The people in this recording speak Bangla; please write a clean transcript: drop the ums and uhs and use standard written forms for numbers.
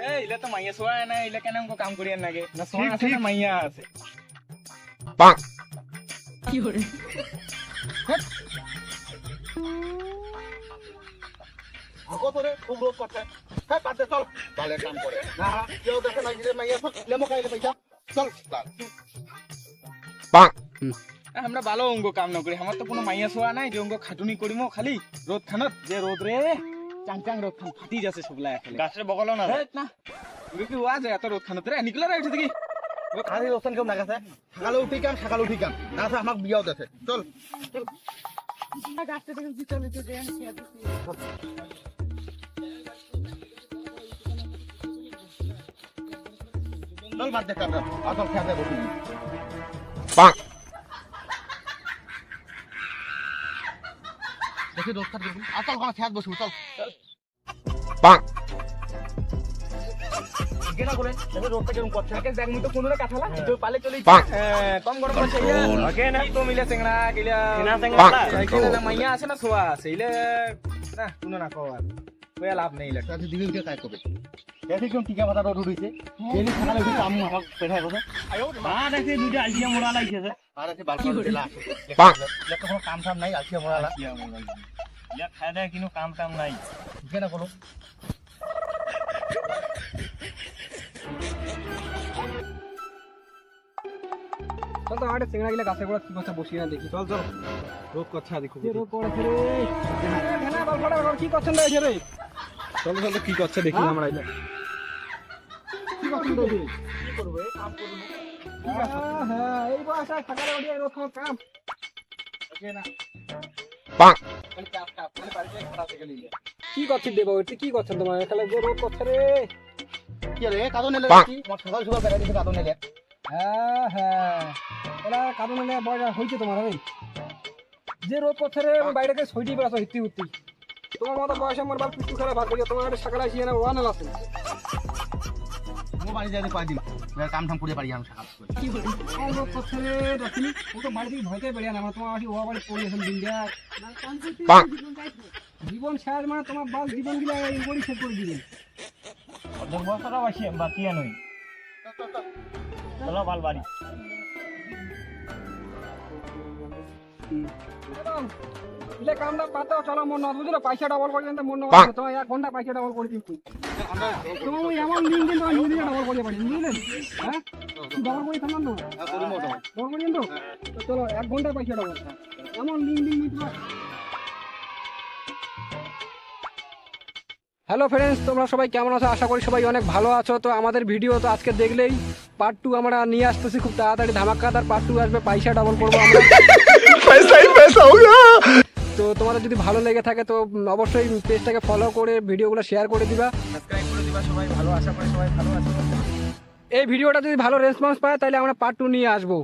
এই ইলা তো মাইয়া সোয়া না, ইলা কেন আমগো কাম করিয়ান লাগে না? সোয়া আছে না মাইয়া আছে? কি করে আগো তোরে খুব রোদ করছে। হ্যাঁ পাতে চল ভালো কাম করে না, কেউ দেখে না যে মাইয়া সব লেমো খাইলে পয়সা চল আমরা ভালো অঙ্গ কাম না করি, আমার তো কোনো মাইয়া সোয়া নাই যে অঙ্গ খাটুনি করিমো খালি রোদ খানত। যে রোদ রে চাং চাং রোদ খান ফাটি যাচ্ছে সবলা এখানে গাছের বগল না না কি ওয়া যায় এত রোদ খানত রে নিকলা রে উঠে দেখি খালি রোশন কেউ না গেছে। সকালে উঠি কাম সকালে উঠি কাম না আছে আমাক বিয়াও দেছে চল গাছটা থেকে চলে যেতে চল বাদ দে কাম আসল খেতে বসি দেখি রোদ খাট করবি আসল কোন খেত বসবো চল কেনা করে দেখো রোদটা কেমন করছে। আগে দেখ মুই তো কোনরে কাঠালা তো পালে চলে কম গরম করছে ইয়া আগে না তো মিলে চেংড়া কিলা না চেংড়া সাইকেলে না মাইয়া আছে না সোয়া আছে ইলে না কোনো না কওয়ার কইয়া লাভ নেই ইলে তাতে দিবি কে কাজ করবে দেখি কোন টিকা পাতা রোদ উঠিছে ডেলি সকালে উঠি কাম আমাক পেঠাই করবে মা দেখি দুইটা আলজিয়া মোড়া লাইছে আর আছে বালকন দিলা লেখা কোনো কাম টাম নাই আলসিয়া মোড়ালা ইয়া খায় দেয় কিন্তু কাম টাম নাই কেনা করো চল তো আমাদের চেংড়া গিলা গাছে গোড়া কি কথা বসি না দেখি চল চল রোদ করছে দেখো রোদ পড়েছে রে ঢেনা বল পড়ে কি করছেন রে রে চল চল কি করছে দেখি আমরা আইলে কি করছেন রে কি করবে কাম করব হ্যাঁ এই বয়সে সকালে উঠে রোদ খাওয়ার কাম ওকে না খালি কাপ কাপ খালি বাড়িতে খারাপ থেকে নিলে কি করছিস দেব এটা কি করছেন তোমার এখানে যে রোদ করছে রে কি রে কাদো নেলে কি আমার সকাল সকাল বেড়া দিছে কাদো নেলে হ্যাঁ হ্যাঁ এলা কাদো নেলে বয়স হইছে তোমার ওই যে রোদ করছে রে বাইরে থেকে ছইটি বেড়াছ হিত্তি উত্তি তোমার মতো বয়সে আমার বাল পিটু খারাপ ভাগ করিয়া তোমার একটা সকালে আসি না ওয়ান আছে মো বাড়ি যাইতে কয়দিন কাম টাম করে পারি আমি সকাল কি করে রোদ করছে রে রাখিনি ও তো বাড়ি থেকে ভয়তে বেরিয়ে না তোমার আসি ওয়া বাড়ি পড়িয়েছেন দিন দেখ জীবন শেষ মানে তোমার বাল জীবন গিলা এই বড়ি শেষ করে দিলেন অর্ধেক বছরটা বাঁচিয়া নই চলো বাল বাড়ি ইলে কামটা পাতাও চলো মন না বুঝলো পয়সা ডবল করে দিন মন না তোমার 1 ঘন্টা পয়সা ডবল করে দিন তুমি এমন দিন দিন তোমার নিজে ডবল করে পারি বুঝলেন হ্যাঁ ডবল করে থামান না ডবল করে দিন তো চলো 1 ঘন্টা পয়সা ডবল এমন দিন দিন তোমার। হ্যালো ফ্রেন্ডস, তোমরা সবাই কেমন আছো? আশা করি সবাই অনেক ভালো আছো। তো আমাদের ভিডিও তো আজকে দেখলেই পার্ট 2 আমরা নিয়ে আসতেছি খুব তাড়াতাড়ি, ধামাকাদার পার্ট 2 আসবে, পয়সা ডাবল করবো আমরা। তো তোমাদের যদি ভালো লেগে থাকে তো অবশ্যই পেজটাকে ফলো করে ভিডিওগুলো শেয়ার করে দিবা, সাবস্ক্রাইব করে দিবা সবাই। ভালো আশা করি সবাই ভালো আছে। এই ভিডিওটা যদি ভালো রেসপন্স পায় তাহলে আমরা পার্ট 2 নিয়ে আসবো।